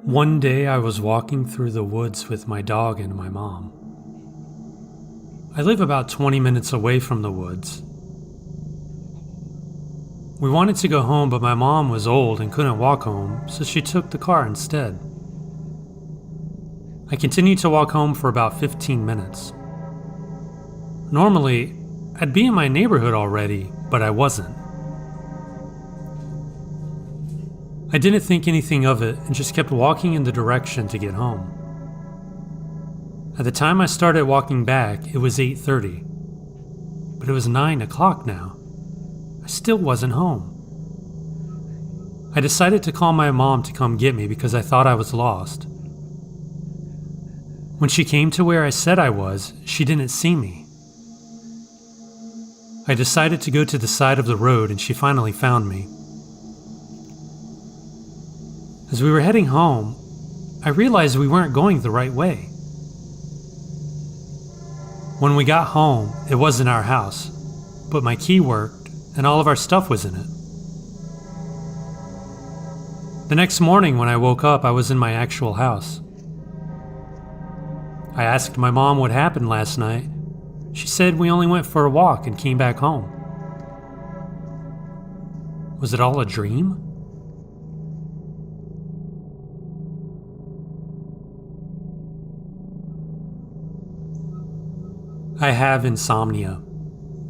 One day I was walking through the woods with my dog and my mom. I live about 20 minutes away from the woods. We wanted to go home, but my mom was old and couldn't walk home, so she took the car instead. I continued to walk home for about 15 minutes. Normally, I'd be in my neighborhood already, but I wasn't. I didn't think anything of it and just kept walking in the direction to get home. At the time I started walking back, it was 8:30, but it was 9 o'clock now. I still wasn't home. I decided to call my mom to come get me because I thought I was lost. When she came to where I said I was, she didn't see me. I decided to go to the side of the road and she finally found me. As we were heading home, I realized we weren't going the right way. When we got home, it wasn't our house, but my key worked and all of our stuff was in it. The next morning when I woke up, I was in my actual house. I asked my mom what happened last night. She said we only went for a walk and came back home. Was it all a dream? I have insomnia.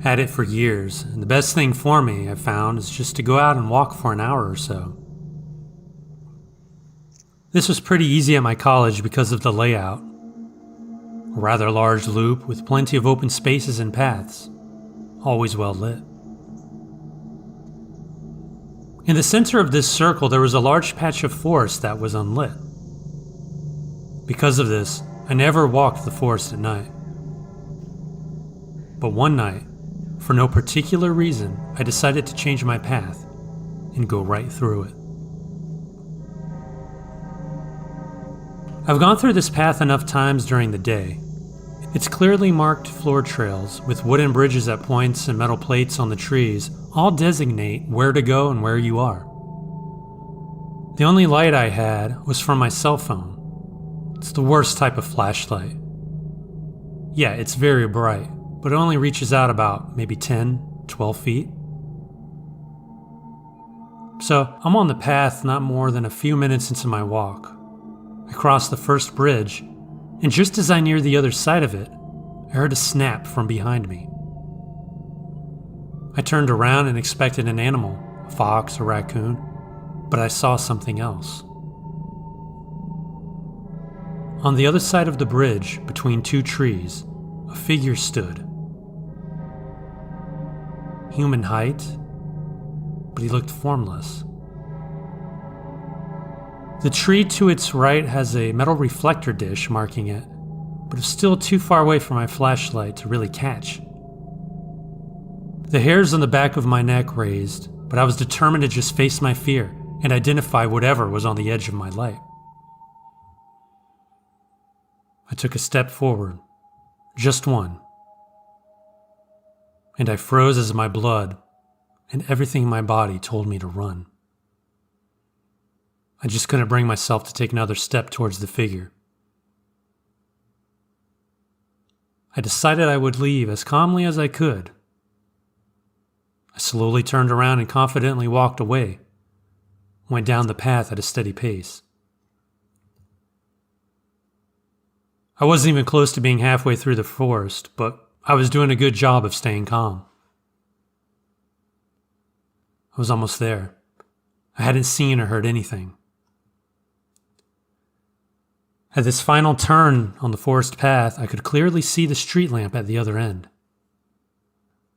Had it for years, and the best thing for me, I've found, is just to go out and walk for an hour or so. This was pretty easy at my college because of the layout. A rather large loop with plenty of open spaces and paths, always well lit. In the center of this circle, there was a large patch of forest that was unlit. Because of this, I never walked the forest at night. But one night, for no particular reason, I decided to change my path and go right through it. I've gone through this path enough times during the day. It's clearly marked floor trails with wooden bridges at points and metal plates on the trees all designate where to go and where you are. The only light I had was from my cell phone. It's the worst type of flashlight. Yeah, it's very bright, but it only reaches out about maybe 10, 12 feet. So I'm on the path not more than a few minutes into my walk. I crossed the first bridge, and just as I neared the other side of it, I heard a snap from behind me. I turned around and expected an animal, a fox, a raccoon, but I saw something else. On the other side of the bridge, between two trees, a figure stood. Human height, but he looked formless. The tree to its right has a metal reflector dish marking it, but it's still too far away from my flashlight to really catch. The hairs on the back of my neck raised, but I was determined to just face my fear and identify whatever was on the edge of my light. I took a step forward, just one, and I froze as my blood and everything in my body told me to run. I just couldn't bring myself to take another step towards the figure. I decided I would leave as calmly as I could. I slowly turned around and confidently walked away, went down the path at a steady pace. I wasn't even close to being halfway through the forest, but I was doing a good job of staying calm. I was almost there. I hadn't seen or heard anything. At this final turn on the forest path, I could clearly see the street lamp at the other end.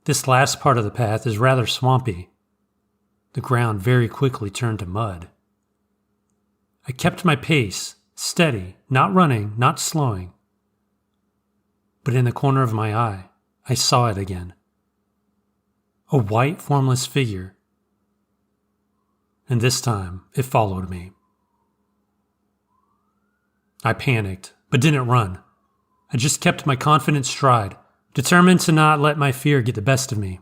This last part of the path is rather swampy. The ground very quickly turned to mud. I kept my pace, steady, not running, not slowing. But in the corner of my eye, I saw it again. A white, formless figure. And this time, it followed me. I panicked, but didn't run. I just kept my confident stride, determined to not let my fear get the best of me.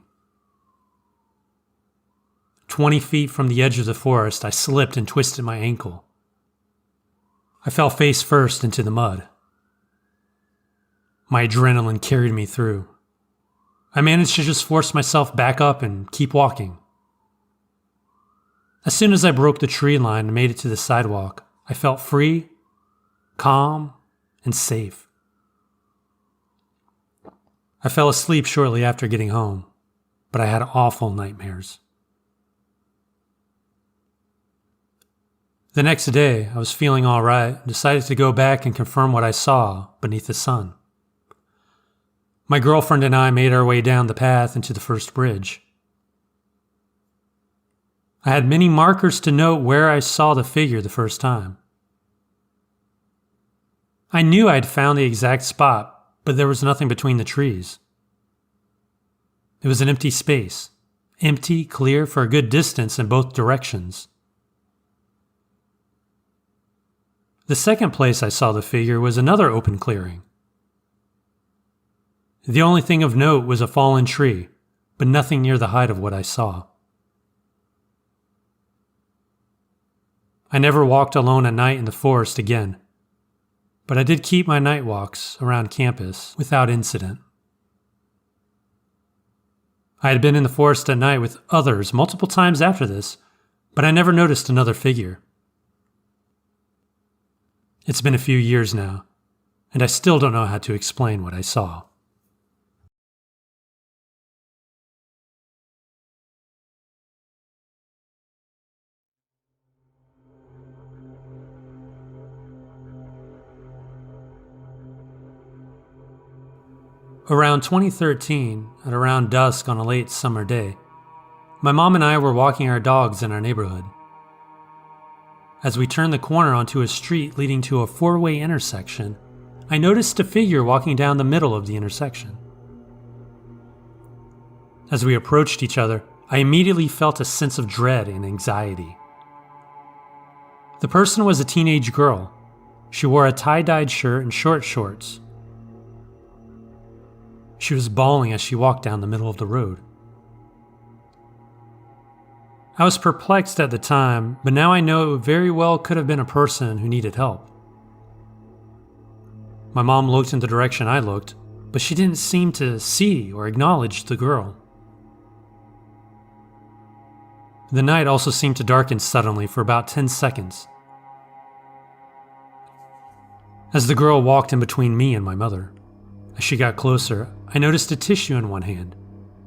20 feet from the edge of the forest, I slipped and twisted my ankle. I fell face first into the mud. My adrenaline carried me through. I managed to just force myself back up and keep walking. As soon as I broke the tree line and made it to the sidewalk, I felt free, calm, and safe. I fell asleep shortly after getting home, but I had awful nightmares. The next day, I was feeling all right and decided to go back and confirm what I saw beneath the sun. My girlfriend and I made our way down the path into the first bridge. I had many markers to note where I saw the figure the first time. I knew I had found the exact spot, but there was nothing between the trees. It was an empty space, empty, clear for a good distance in both directions. The second place I saw the figure was another open clearing. The only thing of note was a fallen tree, but nothing near the height of what I saw. I never walked alone at night in the forest again, but I did keep my night walks around campus without incident. I had been in the forest at night with others multiple times after this, but I never noticed another figure. It's been a few years now, and I still don't know how to explain what I saw. Around 2013, at around dusk on a late summer day, my mom and I were walking our dogs in our neighborhood. As we turned the corner onto a street leading to a four-way intersection, I noticed a figure walking down the middle of the intersection. As we approached each other, I immediately felt a sense of dread and anxiety. The person was a teenage girl. She wore a tie-dyed shirt and short shorts. She was bawling as she walked down the middle of the road. I was perplexed at the time, but now I know it very well could have been a person who needed help. My mom looked in the direction I looked, but she didn't seem to see or acknowledge the girl. The night also seemed to darken suddenly for about 10 seconds. As the girl walked in between me and my mother, as she got closer, I noticed a tissue in one hand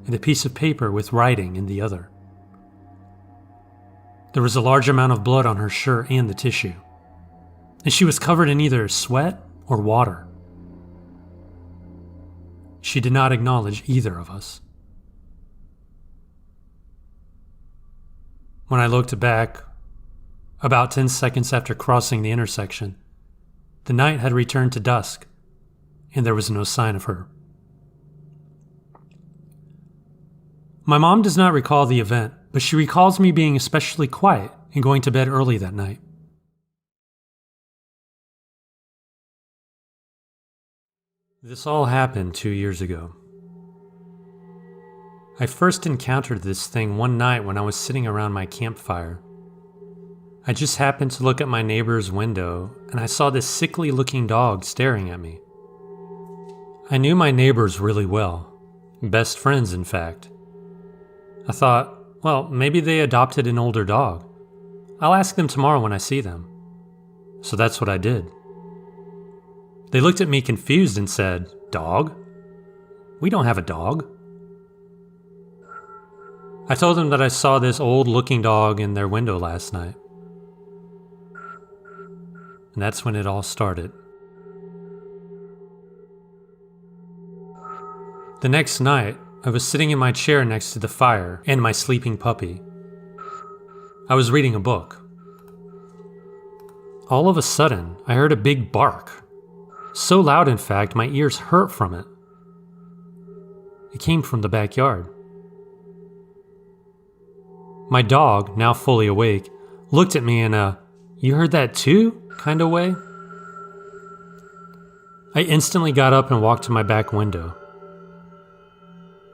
and a piece of paper with writing in the other. There was a large amount of blood on her shirt and the tissue, and she was covered in either sweat or water. She did not acknowledge either of us. When I looked back, about 10 seconds after crossing the intersection, the night had returned to dusk, and there was no sign of her. My mom does not recall the event, but she recalls me being especially quiet and going to bed early that night. This all happened 2 years ago. I first encountered this thing one night when I was sitting around my campfire. I just happened to look at my neighbor's window, and I saw this sickly-looking dog staring at me. I knew my neighbors really well, best friends in fact. I thought, well, maybe they adopted an older dog. I'll ask them tomorrow when I see them. So that's what I did. They looked at me confused and said, "Dog? We don't have a dog." I told them that I saw this old-looking dog in their window last night. And that's when it all started. The next night, I was sitting in my chair next to the fire and my sleeping puppy. I was reading a book. All of a sudden, I heard a big bark. So loud, in fact, my ears hurt from it. It came from the backyard. My dog, now fully awake, looked at me in a "you heard that too?" kind of way. I instantly got up and walked to my back window.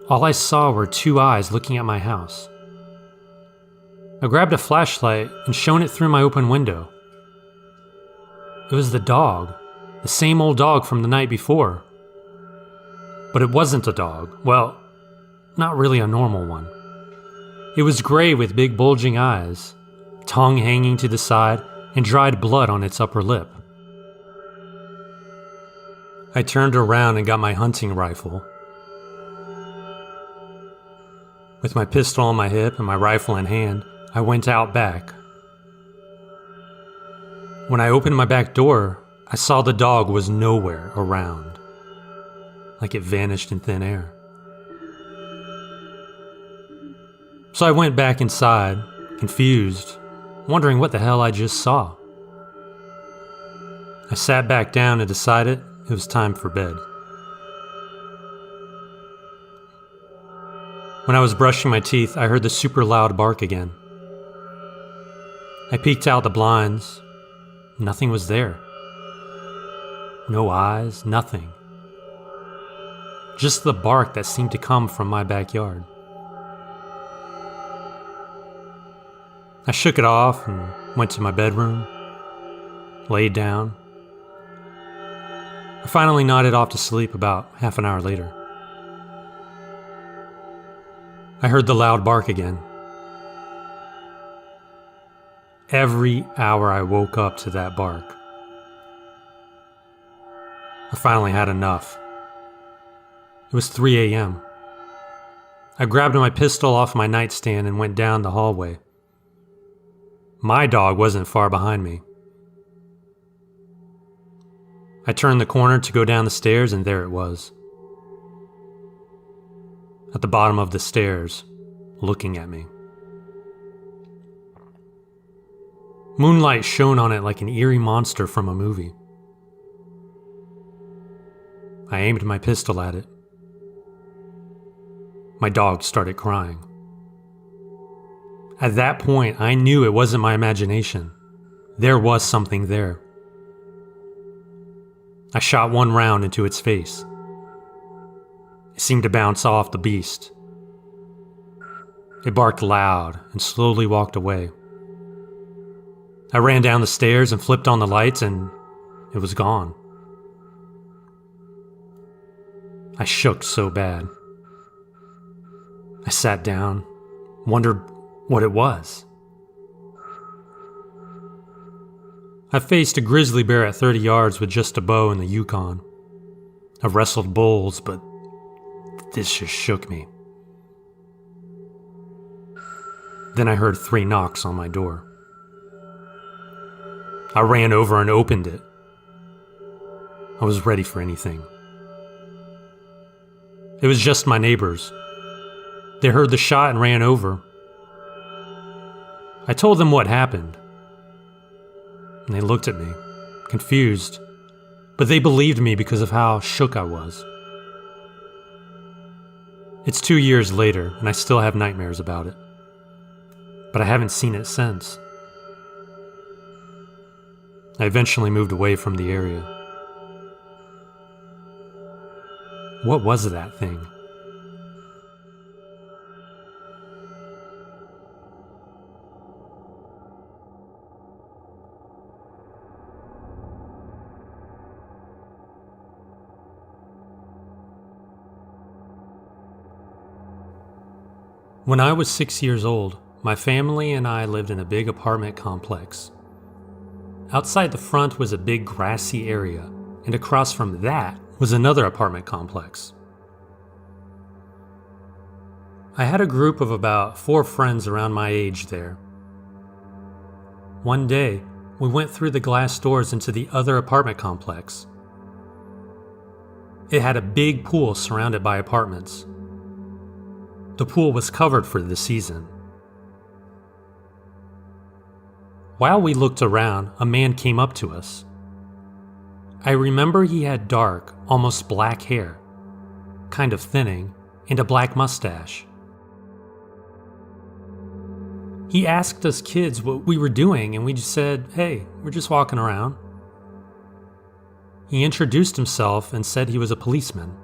All I saw were two eyes looking at my house. I grabbed a flashlight and shone it through my open window. It was the dog, the same old dog from the night before. But it wasn't a dog. Well, not really a normal one. It was gray with big bulging eyes, tongue hanging to the side, and dried blood on its upper lip. I turned around and got my hunting rifle. With my pistol on my hip and my rifle in hand, I went out back. When I opened my back door, I saw the dog was nowhere around, like it vanished in thin air. So I went back inside, confused, wondering what the hell I just saw. I sat back down and decided it was time for bed. When I was brushing my teeth, I heard the super loud bark again. I peeked out the blinds. Nothing was there. No eyes, nothing. Just the bark that seemed to come from my backyard. I shook it off and went to my bedroom, laid down. I finally nodded off to sleep about half an hour later. I heard the loud bark again. Every hour I woke up to that bark. I finally had enough. It was 3 a.m. I grabbed my pistol off my nightstand and went down the hallway. My dog wasn't far behind me. I turned the corner to go down the stairs, and there it was. At the bottom of the stairs, looking at me. Moonlight shone on it like an eerie monster from a movie. I aimed my pistol at it. My dog started crying. At that point, I knew it wasn't my imagination. There was something there. I shot one round into its face. It seemed to bounce off the beast. It barked loud and slowly walked away. I ran down the stairs and flipped on the lights, and it was gone. I shook so bad. I sat down, wondered what it was. I faced a grizzly bear at 30 yards with just a bow in the Yukon. I've wrestled bulls, but this just shook me. Then I heard 3 knocks on my door. I ran over and opened it. I was ready for anything. It was just my neighbors. They heard the shot and ran over. I told them what happened. And they looked at me, confused, but they believed me because of how shook I was. It's 2 years later, and I still have nightmares about it. But I haven't seen it since. I eventually moved away from the area. What was that thing? When I was 6 years old, my family and I lived in a big apartment complex. Outside the front was a big grassy area, and across from that was another apartment complex. I had a group of about 4 friends around my age there. One day, we went through the glass doors into the other apartment complex. It had a big pool surrounded by apartments. The pool was covered for the season. While we looked around, a man came up to us. I remember he had dark, almost black hair, kind of thinning, and a black mustache. He asked us kids what we were doing, and we just said, "Hey, we're just walking around." He introduced himself and said he was a policeman.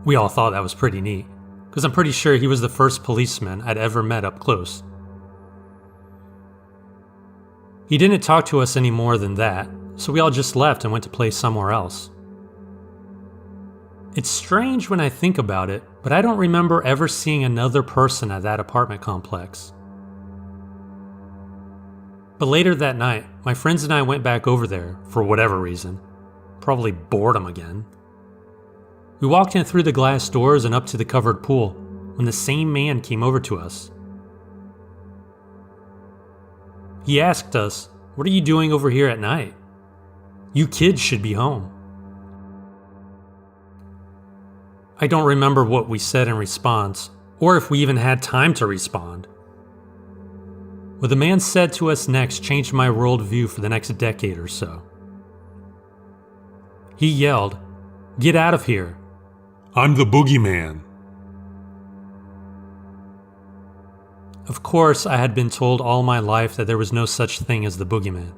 We all thought that was pretty neat, because I'm pretty sure he was the first policeman I'd ever met up close. He didn't talk to us any more than that, so we all just left and went to play somewhere else. It's strange when I think about it, but I don't remember ever seeing another person at that apartment complex. But later that night, my friends and I went back over there, for whatever reason. Probably boredom again. We walked in through the glass doors and up to the covered pool, when the same man came over to us. He asked us, "What are you doing over here at night? You kids should be home." I don't remember what we said in response, or if we even had time to respond. What the man said to us next changed my worldview for the next decade or so. He yelled, "Get out of here. I'm the boogeyman." Of course, I had been told all my life that there was no such thing as the boogeyman.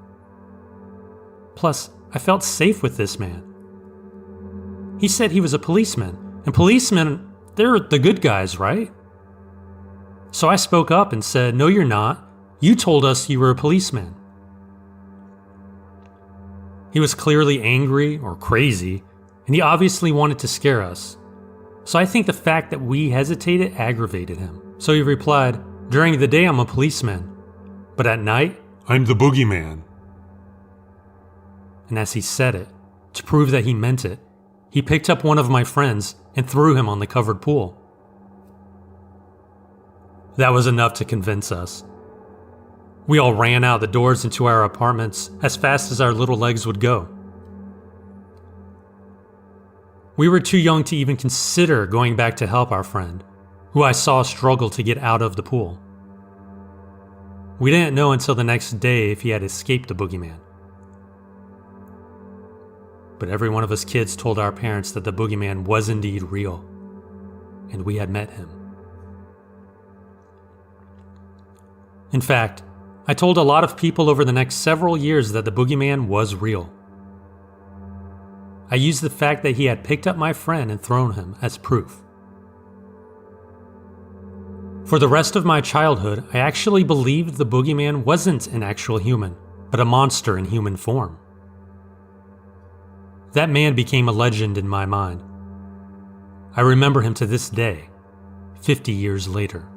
Plus, I felt safe with this man. He said he was a policeman, and policemen, they're the good guys, right? So I spoke up and said, "No, you're not. You told us you were a policeman." He was clearly angry or crazy, and he obviously wanted to scare us. So I think the fact that we hesitated aggravated him. So he replied, "During the day I'm a policeman, but at night, I'm the boogeyman." And as he said it, to prove that he meant it, he picked up one of my friends and threw him on the covered pool. That was enough to convince us. We all ran out the doors into our apartments as fast as our little legs would go. We were too young to even consider going back to help our friend, who I saw struggle to get out of the pool. We didn't know until the next day if he had escaped the boogeyman. But every one of us kids told our parents that the boogeyman was indeed real, and we had met him. In fact, I told a lot of people over the next several years that the boogeyman was real. I used the fact that he had picked up my friend and thrown him as proof. For the rest of my childhood, I actually believed the boogeyman wasn't an actual human, but a monster in human form. That man became a legend in my mind. I remember him to this day, 50 years later.